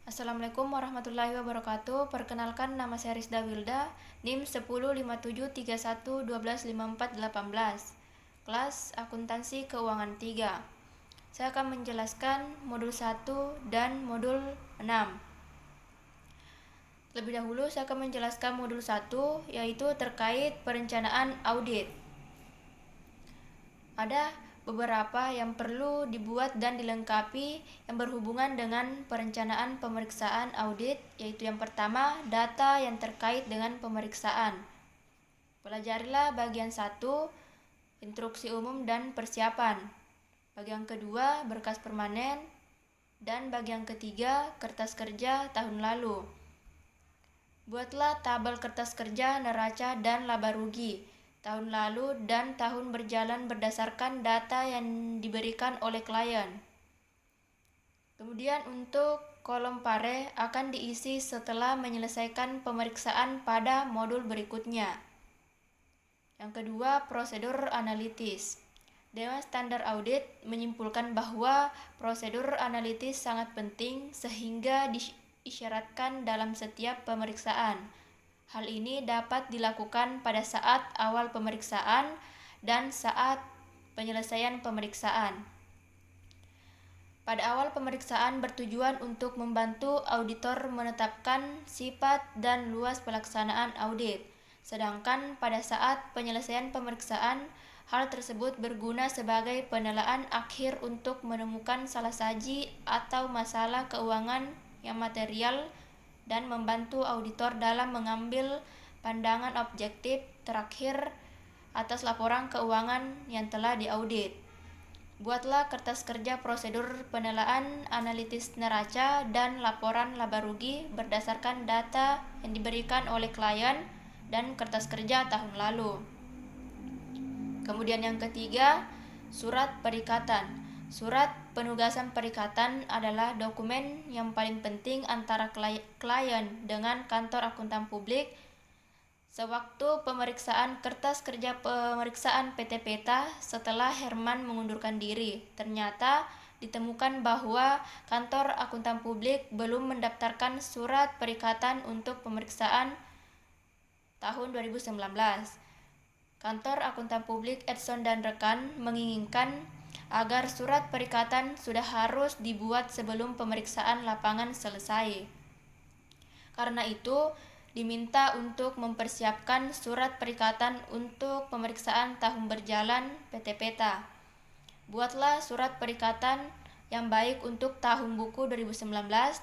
Assalamualaikum warahmatullahi wabarakatuh. Perkenalkan, nama saya Rizda Wilda, NIM 105731125418. Kelas Akuntansi Keuangan 3. Saya akan menjelaskan modul 1 dan modul 6. Lebih dahulu saya akan menjelaskan modul 1, yaitu terkait perencanaan audit. Ada beberapa yang perlu dibuat dan dilengkapi yang berhubungan dengan perencanaan pemeriksaan audit, yaitu yang pertama, data yang terkait dengan pemeriksaan. Pelajarilah bagian 1, instruksi umum dan persiapan. Bagian kedua, berkas permanen. Dan bagian ketiga, kertas kerja tahun lalu. Buatlah tabel kertas kerja neraca dan laba rugi tahun lalu dan tahun berjalan berdasarkan data yang diberikan oleh klien. Kemudian untuk kolom pare akan diisi setelah menyelesaikan pemeriksaan pada modul berikutnya. Yang kedua, prosedur analitis. Dewan Standar Audit menyimpulkan bahwa prosedur analitis sangat penting sehingga disyaratkan dalam setiap pemeriksaan. Hal ini dapat dilakukan pada saat awal pemeriksaan dan saat penyelesaian pemeriksaan. Pada awal pemeriksaan bertujuan untuk membantu auditor menetapkan sifat dan luas pelaksanaan audit. Sedangkan pada saat penyelesaian pemeriksaan, hal tersebut berguna sebagai penilaian akhir untuk menemukan salah saji atau masalah keuangan yang material dan membantu auditor dalam mengambil pandangan objektif terakhir atas laporan keuangan yang telah diaudit. Buatlah kertas kerja prosedur penilaian analitis neraca dan laporan laba rugi berdasarkan data yang diberikan oleh klien dan kertas kerja tahun lalu. Kemudian yang ketiga, surat perikatan. Surat penugasan perikatan adalah dokumen yang paling penting antara klien dengan kantor akuntan publik. Sewaktu pemeriksaan kertas kerja pemeriksaan PT Peta setelah Herman mengundurkan diri, ternyata ditemukan bahwa kantor akuntan publik belum mendaftarkan surat perikatan untuk pemeriksaan tahun 2019. Kantor akuntan publik Edson dan rekan menginginkan agar surat perikatan sudah harus dibuat sebelum pemeriksaan lapangan selesai. Karena itu, diminta untuk mempersiapkan surat perikatan untuk pemeriksaan tahun berjalan PT Peta. Buatlah surat perikatan yang baik untuk tahun buku 2019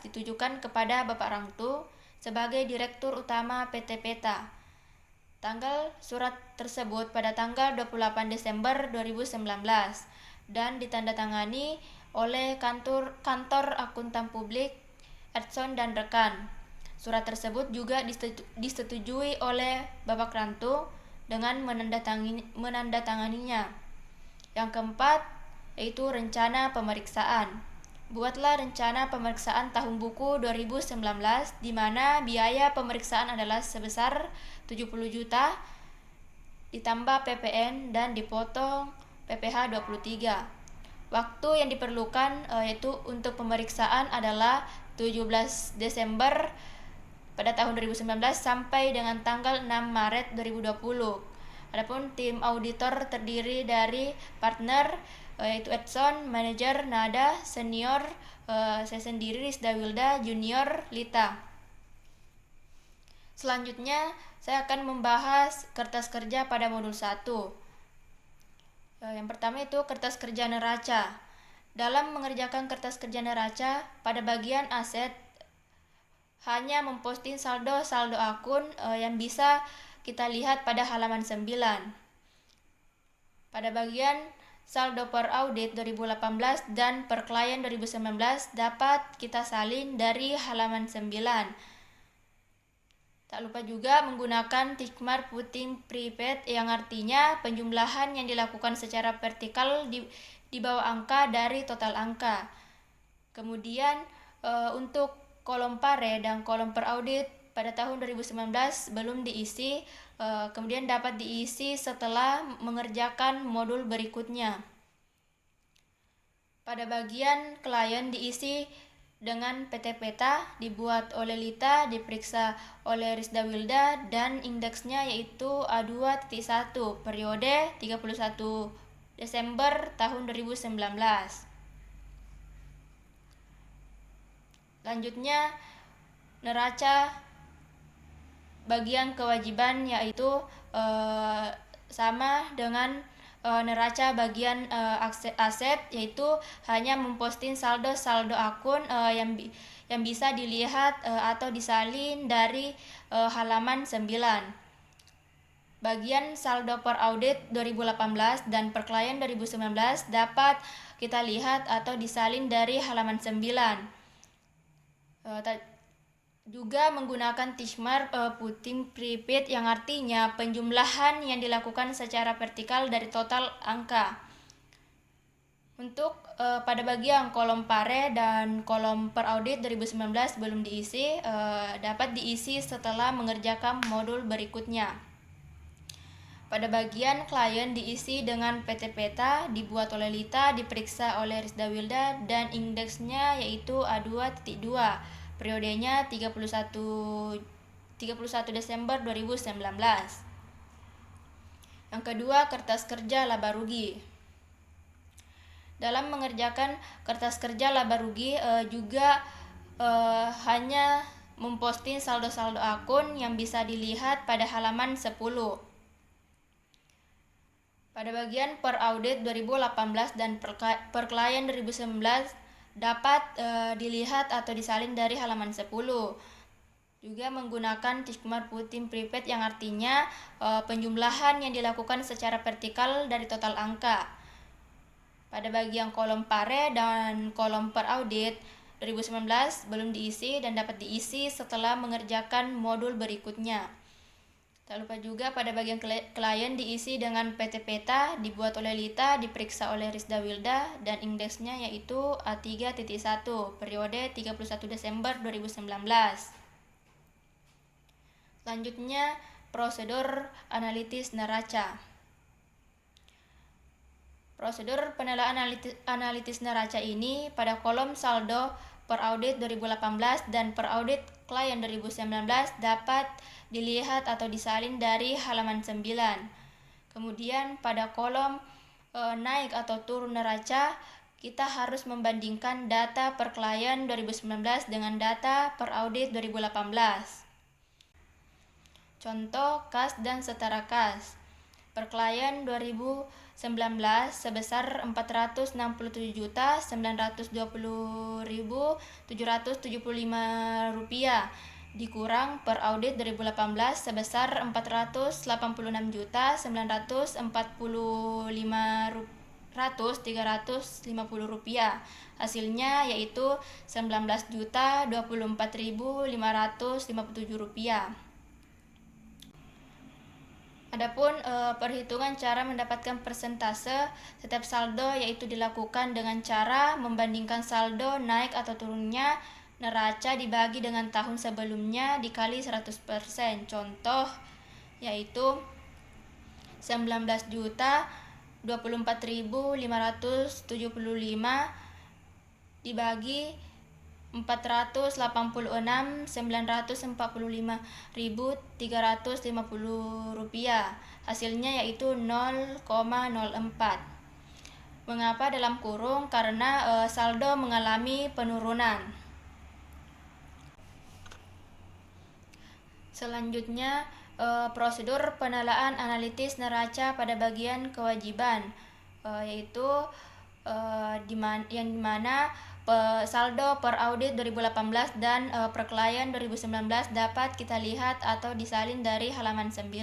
ditujukan kepada Bapak Rangtu sebagai Direktur Utama PT Peta. Tanggal surat tersebut pada tanggal 28 Desember 2019 dan ditandatangani oleh kantor akuntan publik Edson dan rekan. Surat tersebut juga disetujui oleh Bapak Rantu dengan menandatanganinya. Yang keempat, yaitu rencana pemeriksaan. Buatlah rencana pemeriksaan tahun buku 2019 di mana biaya pemeriksaan adalah sebesar 70 juta ditambah PPN dan dipotong PPh 23. Waktu yang diperlukan yaitu untuk pemeriksaan adalah 17 Desember pada tahun 2019 sampai dengan tanggal 6 Maret 2020. Adapun tim auditor terdiri dari partner yaitu Edson, manajer Nada, senior saya sendiri Rizda Wilda, junior Lita. Selanjutnya saya akan membahas kertas kerja pada modul 1. Yang pertama itu kertas kerja neraca. Dalam mengerjakan kertas kerja neraca, pada bagian aset hanya memposting saldo akun yang bisa kita lihat pada halaman 9. Pada bagian saldo per audit 2018 dan per klien 2019 dapat kita salin dari halaman 9. Tak lupa juga menggunakan tickmark putting prepaid yang artinya penjumlahan yang dilakukan secara vertikal di bawah angka dari total angka. Kemudian untuk kolom pare dan kolom per audit pada tahun 2019 belum diisi, kemudian dapat diisi setelah mengerjakan modul berikutnya. Pada bagian klien diisi dengan PT Peta, dibuat oleh Lita, diperiksa oleh Risda Wilda, dan indeksnya yaitu A2.1 periode 31 Desember tahun 2019. Lanjutnya, neraca bagian kewajiban yaitu sama dengan neraca bagian aset, yaitu hanya memposting saldo akun yang bisa dilihat atau disalin dari halaman 9. Bagian saldo per audit 2018 dan per klien 2019 dapat kita lihat atau disalin dari halaman 9. Juga menggunakan tickmark putih prepaid yang artinya penjumlahan yang dilakukan secara vertikal dari total angka. Untuk pada bagian kolom pare dan kolom per audit 2019 belum diisi, dapat diisi setelah mengerjakan modul berikutnya. Pada bagian klien diisi dengan PT Peta, dibuat oleh Lita, diperiksa oleh Risda Wilda, dan indeksnya yaitu A2.2, periodenya 31 Desember 2019. Yang kedua, kertas kerja laba rugi. Dalam mengerjakan kertas kerja laba rugi juga hanya memposting saldo-saldo akun yang bisa dilihat pada halaman 10. Pada bagian per audit 2018 dan per klien 2019 dapat dilihat atau disalin dari halaman 10. Juga menggunakan tickmark putih prepaid yang artinya penjumlahan yang dilakukan secara vertikal dari total angka. Pada bagian kolom pare dan kolom per audit 2019 belum diisi dan dapat diisi setelah mengerjakan modul berikutnya. Tak lupa juga pada bagian klien diisi dengan PT Peta, dibuat oleh Lita, diperiksa oleh Risda Wilda, dan indeksnya yaitu A3.1 periode 31 Desember 2019. Selanjutnya, prosedur analitis neraca. Prosedur penilaian analitis neraca ini pada kolom saldo per audit 2018 dan per audit klien 2019 dapat dilihat atau disalin dari halaman 9. Kemudian pada kolom naik atau turun neraca, kita harus membandingkan data per klien 2019 dengan data per audit 2018. Contoh kas dan setara kas. Per klien 2019 sebesar Rp461.920.775 dikurang per audit 2018 sebesar Rp489.945.350. Hasilnya yaitu Rp19.024.557. Adapun perhitungan cara mendapatkan persentase setiap saldo yaitu dilakukan dengan cara membandingkan saldo naik atau turunnya neraca dibagi dengan tahun sebelumnya dikali 100%. Contoh yaitu 19.024.575 dibagi 486.945.350 rupiah. Hasilnya yaitu 0,04. Mengapa dalam kurung? Karena saldo mengalami penurunan. Selanjutnya, prosedur penilaian analitis neraca pada bagian kewajiban, yaitu yang dimana saldo per audit 2018 dan per klien 2019 dapat kita lihat atau disalin dari halaman 9.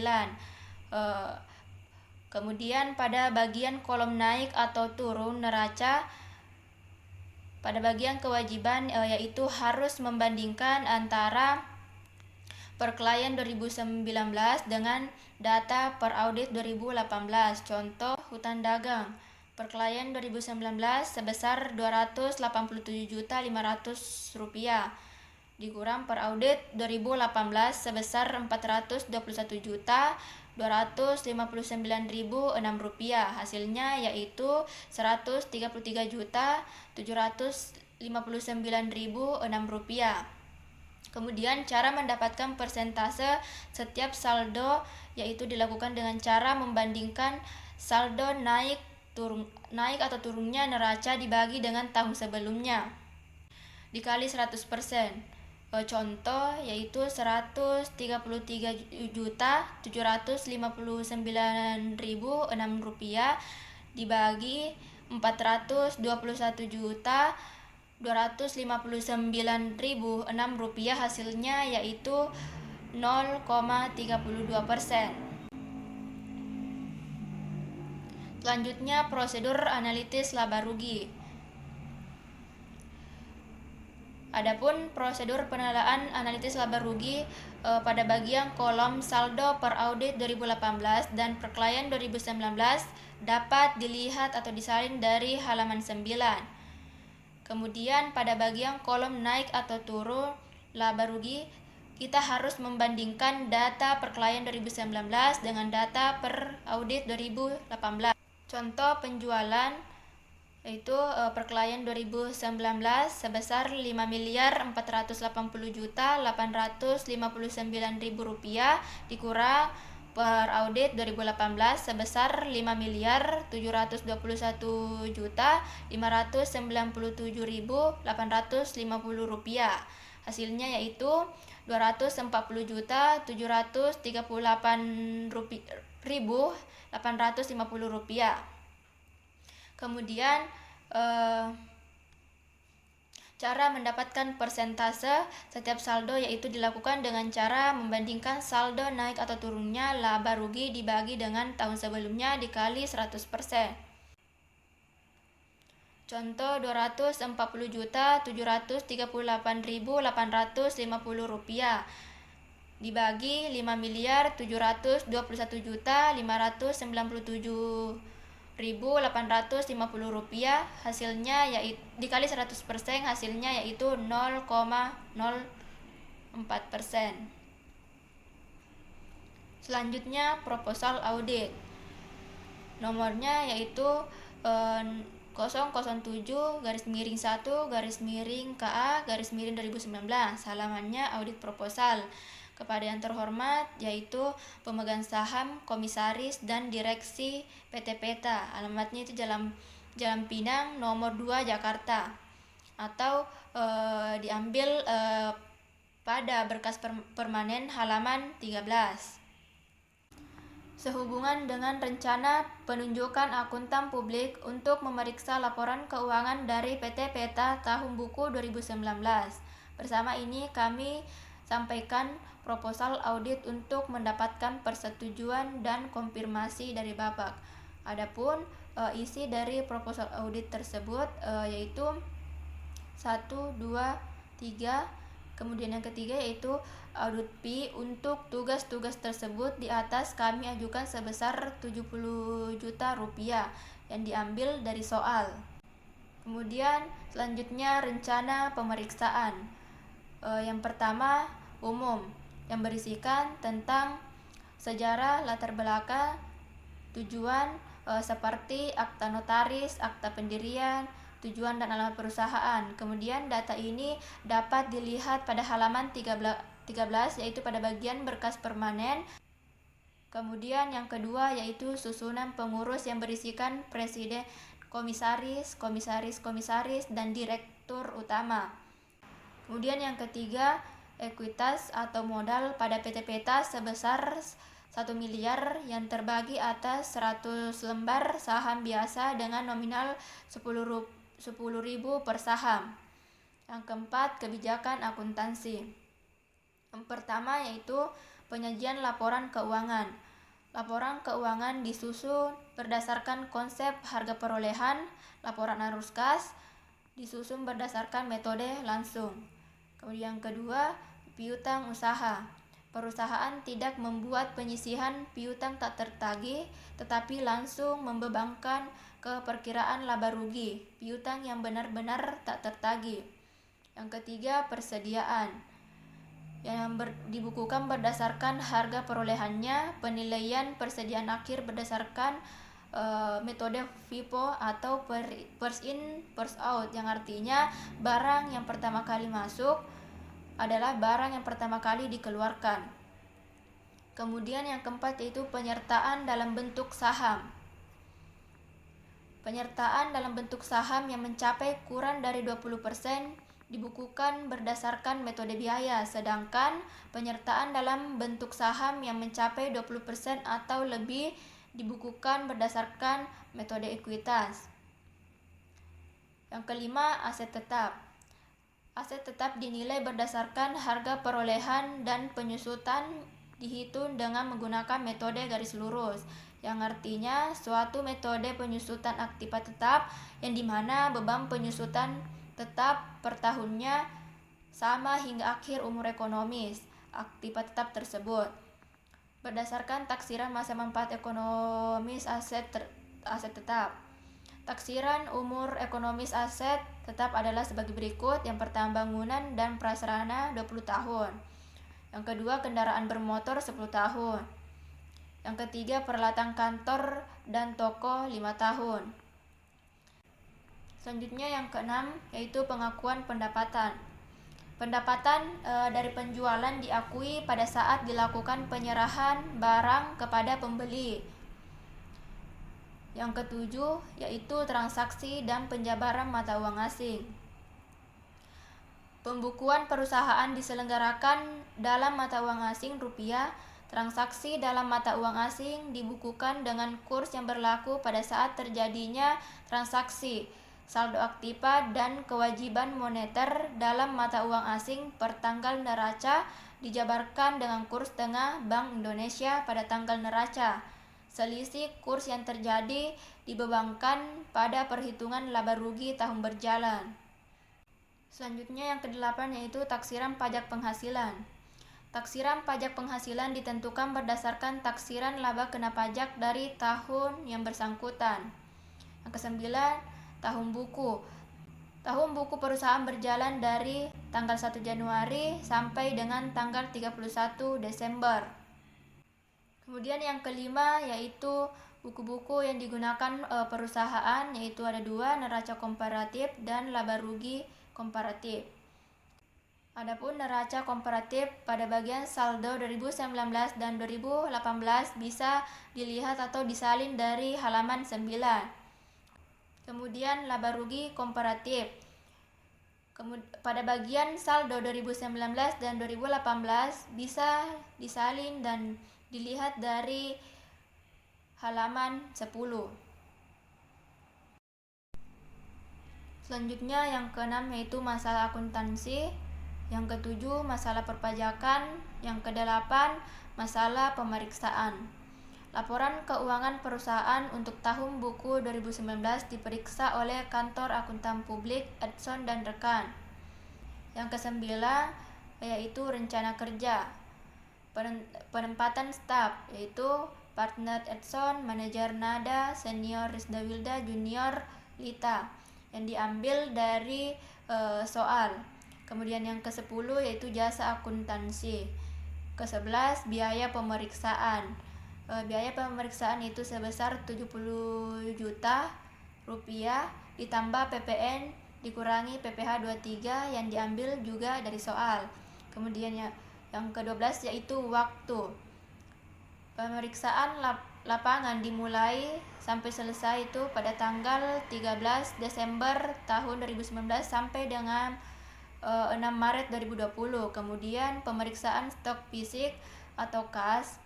Kemudian pada bagian kolom naik atau turun neraca, pada bagian kewajiban yaitu harus membandingkan antara per klien 2019 dengan data per audit 2018. Contoh hutang dagang. Per klien 2019 sebesar Rp287.500 dikurang per audit 2018 sebesar Rp421.259.006. Hasilnya yaitu Rp133.750.000 Rp59.006. Kemudian cara mendapatkan persentase setiap saldo yaitu dilakukan dengan cara membandingkan saldo naik atau turunnya neraca dibagi dengan tahun sebelumnya dikali 100%. Contoh yaitu Rp103.759.006 dibagi 421.259.006 hasilnya yaitu 0,32%. Selanjutnya prosedur analisis laba rugi. Adapun prosedur penilaian analisis laba rugi pada bagian kolom saldo per audit 2018 dan per klien 2019 dapat dilihat atau disalin dari halaman 9. Kemudian pada bagian kolom naik atau turun laba rugi, kita harus membandingkan data per klien 2019 dengan data per audit 2018. Contoh penjualan yaitu per klien 2019 sebesar Rp5.480.859.000 dikurang per audit 2018 sebesar Rp5.791.597.850. Hasilnya yaitu Rp240.738.850. Kemudian cara mendapatkan persentase setiap saldo yaitu dilakukan dengan cara membandingkan saldo naik atau turunnya laba rugi dibagi dengan tahun sebelumnya dikali 100%. Contoh Rp240.738.850 dibagi Rp5.721.597.850 hasilnya yaitu dikali 100% hasilnya yaitu 0,04%. Selanjutnya proposal audit. Nomornya yaitu 007-1-KA-2019, halamannya audit proposal. Kepada yang terhormat yaitu pemegang saham, komisaris, dan direksi PT Peta. Alamatnya itu Jalan Pinang nomor 2 Jakarta. Atau diambil pada berkas permanen halaman 13. Sehubungan dengan rencana penunjukan akuntan publik untuk memeriksa laporan keuangan dari PT Peta tahun buku 2019. Bersama ini kami sampaikan proposal audit untuk mendapatkan persetujuan dan konfirmasi dari Bapak. Adapun isi dari proposal audit tersebut yaitu 1, 2, 3. Kemudian yang ketiga yaitu audit fee untuk tugas-tugas tersebut di atas kami ajukan sebesar Rp70 juta yang diambil dari soal. Kemudian selanjutnya rencana pemeriksaan. Yang pertama umum yang berisikan tentang sejarah, latar belakang, tujuan seperti akta notaris, akta pendirian, tujuan dan alamat perusahaan. Kemudian data ini dapat dilihat pada halaman 13 yaitu pada bagian berkas permanen. Kemudian yang kedua yaitu susunan pengurus yang berisikan presiden, komisaris, dan direktur utama. Kemudian yang ketiga ekuitas atau modal pada PT Peta sebesar 1 miliar yang terbagi atas 100 lembar saham biasa dengan nominal 10.000 per saham. Yang keempat, kebijakan akuntansi. Yang pertama yaitu penyajian laporan keuangan. Laporan keuangan disusun berdasarkan konsep harga perolehan, laporan arus kas disusun berdasarkan metode langsung. Kemudian yang kedua, piutang usaha. Perusahaan tidak membuat penyisihan piutang tak tertagih, tetapi langsung membebankan ke perkiraan laba rugi piutang yang benar-benar tak tertagih. Yang ketiga, persediaan yang dibukukan berdasarkan harga perolehannya, penilaian persediaan akhir berdasarkan metode FIFO atau first in first out, yang artinya barang yang pertama kali masuk adalah barang yang pertama kali dikeluarkan. Kemudian yang keempat yaitu penyertaan dalam bentuk saham. Penyertaan dalam bentuk saham yang mencapai kurang dari 20% dibukukan berdasarkan metode biaya, sedangkan penyertaan dalam bentuk saham yang mencapai 20% atau lebih dibukukan berdasarkan metode ekuitas. Yang kelima, aset tetap. Aset tetap dinilai berdasarkan harga perolehan dan penyusutan dihitung dengan menggunakan metode garis lurus, yang artinya suatu metode penyusutan aktiva tetap yang dimana beban penyusutan tetap per tahunnya sama hingga akhir umur ekonomis aktiva tetap tersebut. Berdasarkan taksiran masa manfaat ekonomis aset tetap. Taksiran umur ekonomis aset tetap adalah sebagai berikut. Yang pertama, bangunan dan prasarana 20 tahun. Yang kedua, kendaraan bermotor 10 tahun. Yang ketiga, peralatan kantor dan toko 5 tahun. Selanjutnya yang keenam yaitu pengakuan pendapatan. Pendapatan dari penjualan diakui pada saat dilakukan penyerahan barang kepada pembeli. Yang ketujuh yaitu transaksi dan penjabaran mata uang asing. Pembukuan perusahaan diselenggarakan dalam mata uang asing rupiah. Transaksi dalam mata uang asing dibukukan dengan kurs yang berlaku pada saat terjadinya transaksi. Saldo aktiva dan kewajiban moneter dalam mata uang asing per tanggal neraca dijabarkan dengan kurs tengah Bank Indonesia pada tanggal neraca. Selisih kurs yang terjadi dibebankan pada perhitungan laba rugi tahun berjalan. Selanjutnya yang kedelapan yaitu taksiran pajak penghasilan. Taksiran pajak penghasilan ditentukan berdasarkan taksiran laba kena pajak dari tahun yang bersangkutan. Yang kesembilan, tahun buku. Tahun buku perusahaan berjalan dari tanggal 1 Januari sampai dengan tanggal 31 Desember. Kemudian yang kelima yaitu buku-buku yang digunakan perusahaan, yaitu ada dua, neraca komparatif dan laba rugi komparatif. Adapun neraca komparatif pada bagian saldo 2019 dan 2018 bisa dilihat atau disalin dari halaman 9. Kemudian laba rugi komparatif. Pada bagian saldo 2019 dan 2018 bisa disalin dan dilihat dari halaman 10. Selanjutnya yang keenam yaitu masalah akuntansi. Yang ketujuh masalah perpajakan. Yang kedelapan masalah pemeriksaan. Laporan keuangan perusahaan untuk tahun buku 2019 diperiksa oleh kantor akuntan publik Edson dan rekan. Yang kesembilan yaitu rencana kerja. Penempatan staf yaitu partner Edson, manajer Nada, senior Rizda Wilda, junior Lita, yang diambil dari soal. Kemudian yang ke-10 yaitu jasa akuntansi. Ke-11 biaya pemeriksaan. Biaya pemeriksaan itu sebesar 70 juta rupiah ditambah PPN dikurangi PPh 23 yang diambil juga dari soal. Kemudian yang ke-12 yaitu waktu. Pemeriksaan lapangan dimulai sampai selesai itu pada tanggal 13 Desember tahun 2019 sampai dengan 6 Maret 2020. Kemudian pemeriksaan stok fisik atau kas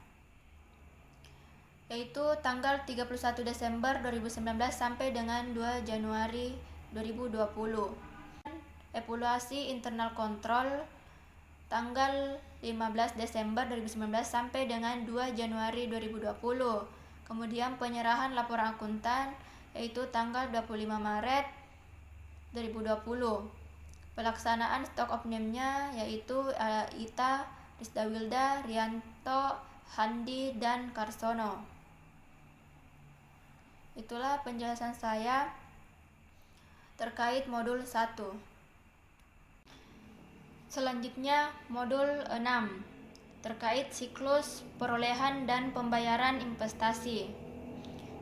yaitu tanggal 31 Desember 2019 sampai dengan 2 Januari 2020. Evaluasi internal kontrol tanggal 15 Desember 2019 sampai dengan 2 Januari 2020. Kemudian penyerahan laporan akuntan yaitu tanggal 25 Maret 2020. Pelaksanaan stok opname-nya yaitu Ita, Rizda Wilda, Rianto, Handi, dan Karsono. Itulah penjelasan saya terkait modul 1. Selanjutnya modul 6 terkait siklus perolehan dan pembayaran investasi.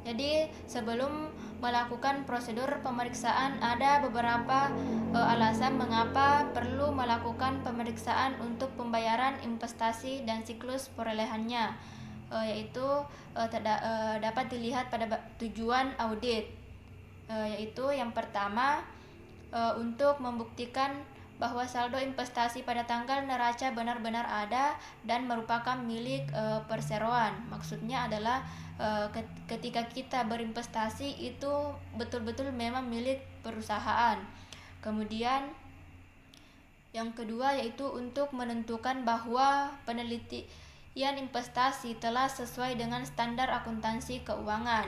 Jadi sebelum melakukan prosedur pemeriksaan ada beberapa alasan mengapa perlu melakukan pemeriksaan untuk pembayaran investasi dan siklus perolehannya, yaitu dapat dilihat pada tujuan audit, yaitu yang pertama untuk membuktikan bahwa saldo investasi pada tanggal neraca benar-benar ada dan merupakan milik perseroan. Maksudnya adalah ketika kita berinvestasi itu betul-betul memang milik perusahaan. Kemudian yang kedua yaitu untuk menentukan bahwa penelitian investasi telah sesuai dengan standar akuntansi keuangan.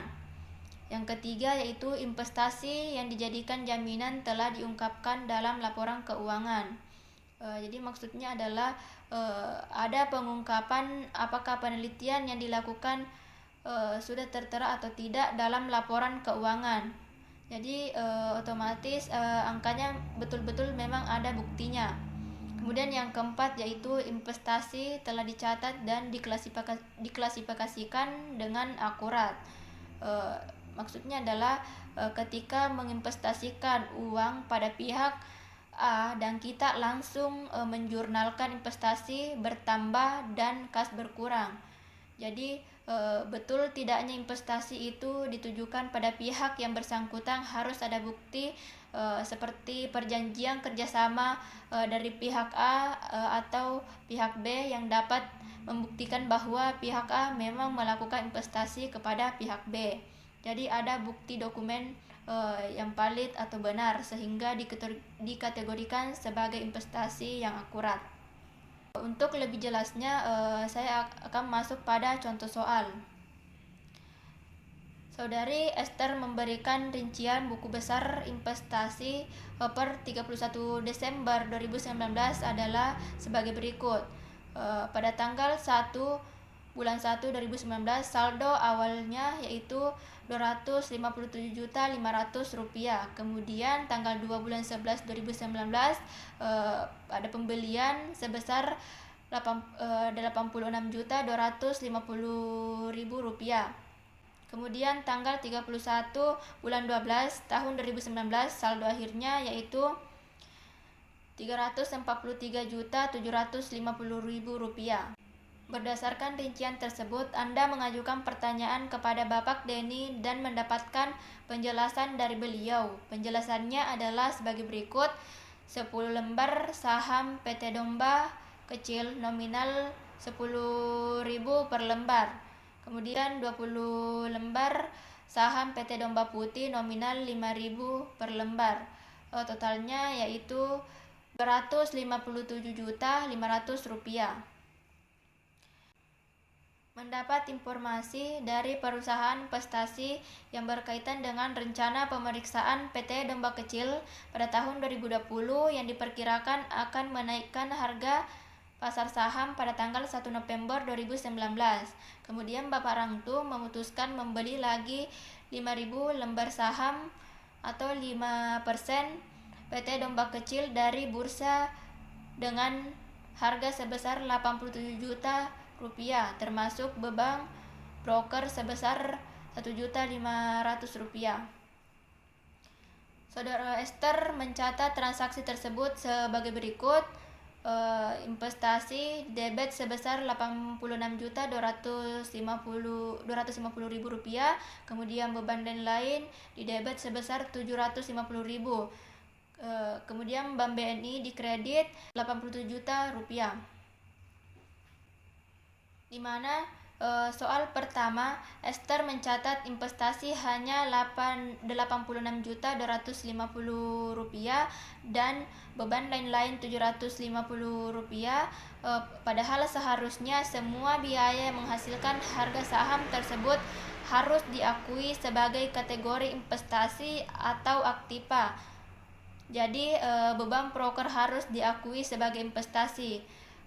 Yang ketiga yaitu investasi yang dijadikan jaminan telah diungkapkan dalam laporan keuangan. Jadi maksudnya adalah ada pengungkapan apakah penelitian yang dilakukan sudah tertera atau tidak dalam laporan keuangan. Jadi otomatis angkanya betul-betul memang ada buktinya. Kemudian yang keempat yaitu investasi telah dicatat dan diklasifikasikan dengan akurat. Maksudnya adalah ketika menginvestasikan uang pada pihak A dan kita langsung menjurnalkan investasi bertambah dan kas berkurang. Jadi betul tidaknya investasi itu ditujukan pada pihak yang bersangkutan harus ada bukti seperti perjanjian kerjasama dari pihak A atau pihak B yang dapat membuktikan bahwa pihak A memang melakukan investasi kepada pihak B. Jadi ada bukti dokumen yang valid atau benar sehingga dikategorikan sebagai investasi yang akurat. Untuk lebih jelasnya saya akan masuk pada contoh soal. Saudari Esther memberikan rincian buku besar investasi per 31 Desember 2019 adalah sebagai berikut. Pada tanggal 1 bulan 1 2019 saldo awalnya yaitu Rp257.500. Kemudian tanggal 2 bulan 11 2019 ada pembelian sebesar Rp86.250.000. Kemudian tanggal 31 bulan 12 tahun 2019 saldo akhirnya yaitu Rp343.750.000. Berdasarkan rincian tersebut, Anda mengajukan pertanyaan kepada Bapak Denny dan mendapatkan penjelasan dari beliau. Penjelasannya adalah sebagai berikut. 10 lembar saham PT Domba Kecil nominal 10.000 per lembar. Kemudian 20 lembar saham PT Domba Putih nominal 5.000 per lembar. Totalnya yaitu Rp257.500. Mendapat informasi dari perusahaan investasi yang berkaitan dengan rencana pemeriksaan PT Domba Kecil pada tahun 2020 yang diperkirakan akan menaikkan harga pasar saham pada tanggal 1 November 2019. Kemudian Bapak Rangtu memutuskan membeli lagi 5.000 lembar saham atau 5% PT Domba Kecil dari bursa dengan harga sebesar Rp87 juta, termasuk beban broker sebesar Rp1.500.000. Saudara Esther mencatat transaksi tersebut sebagai berikut. Investasi debit sebesar Rp86.250.000, kemudian beban dan lain di debit sebesar Rp750.000. Kemudian Bank BNI dikredit Rp87 juta, di mana soal pertama Esther mencatat investasi hanya Rp86.250.000 dan beban lain-lain Rp750.000, padahal seharusnya semua biaya yang menghasilkan harga saham tersebut harus diakui sebagai kategori investasi atau aktiva. Jadi beban broker harus diakui sebagai investasi.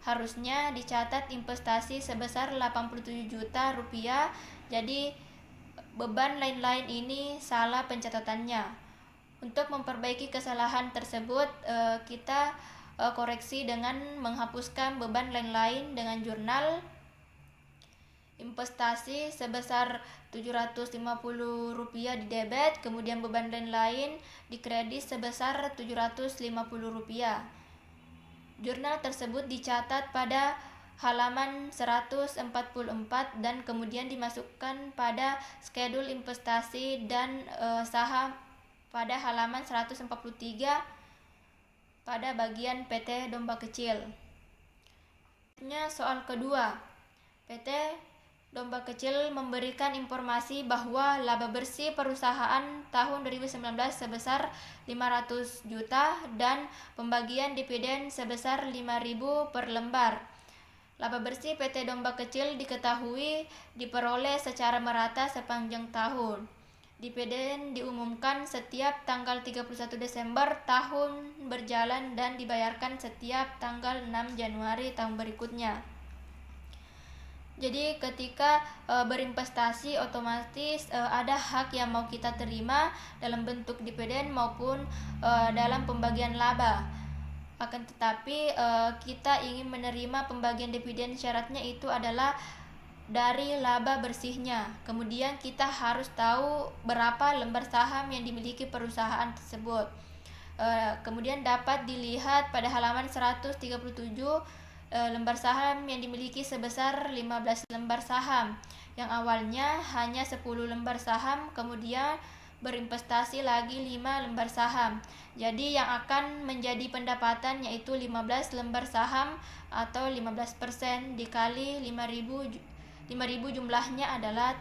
Harusnya dicatat investasi sebesar Rp87 juta. Jadi beban lain-lain ini salah pencatatannya. Untuk memperbaiki kesalahan tersebut kita koreksi dengan menghapuskan beban lain-lain dengan jurnal. investasi sebesar Rp750 di debit, kemudian beban lain di kredit sebesar Rp750. Jurnal tersebut dicatat pada halaman 144 dan kemudian dimasukkan pada schedule investasi dan saham pada halaman 143 pada bagian PT Domba Kecil. Soal kedua, PT Domba Kecil memberikan informasi bahwa laba bersih perusahaan tahun 2019 sebesar 500 juta dan pembagian dividen sebesar 5.000 per lembar. Laba bersih PT Domba Kecil diketahui diperoleh secara merata sepanjang tahun. Dividen diumumkan setiap tanggal 31 Desember tahun berjalan dan dibayarkan setiap tanggal 6 Januari tahun berikutnya. Jadi ketika berinvestasi otomatis ada hak yang mau kita terima dalam bentuk dividen maupun dalam pembagian laba. Akan tetapi kita ingin menerima pembagian dividen, syaratnya itu adalah dari laba bersihnya. Kemudian kita harus tahu berapa lembar saham yang dimiliki perusahaan tersebut. Kemudian dapat dilihat pada halaman 137 lembar saham yang dimiliki sebesar 15 lembar saham, yang awalnya hanya 10 lembar saham, kemudian berinvestasi lagi 5 lembar saham. Jadi yang akan menjadi pendapatan yaitu 15 lembar saham atau 15% dikali 5.000 jumlahnya adalah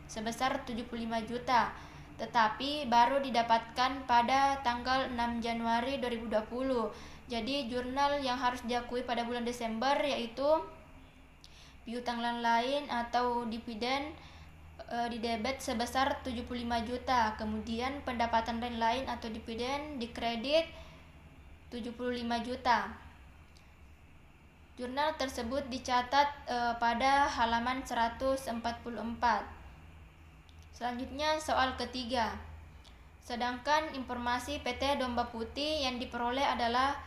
sebesar 75 juta. Tetapi baru didapatkan pada tanggal 6 Januari 2020. Jadi jurnal yang harus diakui pada bulan Desember yaitu piutang lain atau dividen di debit sebesar 75 juta. Kemudian pendapatan lain atau dividen di kredit 75 juta. Jurnal tersebut dicatat pada halaman 144. Selanjutnya soal ketiga. Sedangkan informasi PT Domba Putih yang diperoleh adalah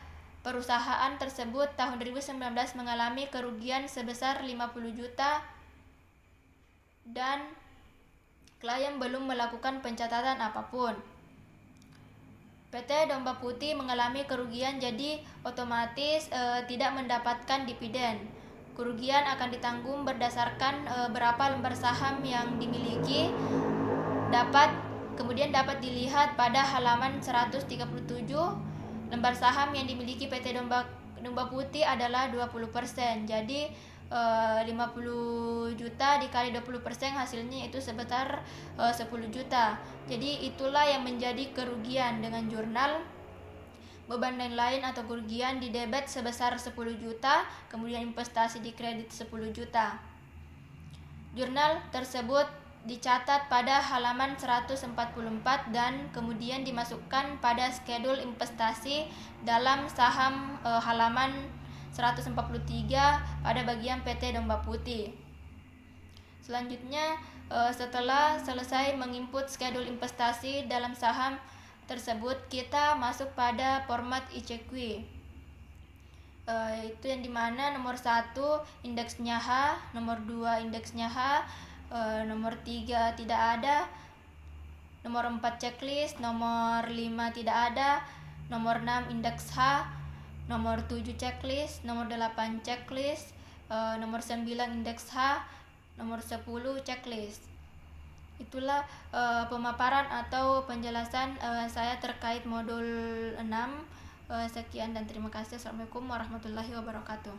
perusahaan tersebut tahun 2019 mengalami kerugian sebesar 50 juta dan klien belum melakukan pencatatan apapun. PT Domba Putih mengalami kerugian, jadi otomatis tidak mendapatkan dividen. Kerugian akan ditanggung berdasarkan berapa lembar saham yang dimiliki. Kemudian dapat dilihat pada halaman 137. Lembar saham yang dimiliki PT Domba Putih adalah 20%. Jadi 50 juta dikali 20% hasilnya itu sebesar 10 juta. Jadi itulah yang menjadi kerugian dengan jurnal. Beban lain atau kerugian di debit sebesar 10 juta, kemudian investasi di kredit 10 juta. Jurnal tersebut dicatat pada halaman 144 dan kemudian dimasukkan pada schedule investasi dalam saham halaman 143 pada bagian PT Domba Putih. Selanjutnya setelah selesai menginput schedule investasi dalam saham tersebut, kita masuk pada format ICQ. Itu yang dimana nomor 1 indeksnya H, nomor 2 indeksnya H, nomor 3 tidak ada, nomor 4 checklist, nomor 5 tidak ada, nomor 6 indeks H, nomor 7 checklist, nomor 8 checklist, nomor 9 indeks H, nomor 10 checklist. Itulah pemaparan atau penjelasan saya terkait modul 6. Sekian dan terima kasih. Assalamualaikum warahmatullahi wabarakatuh.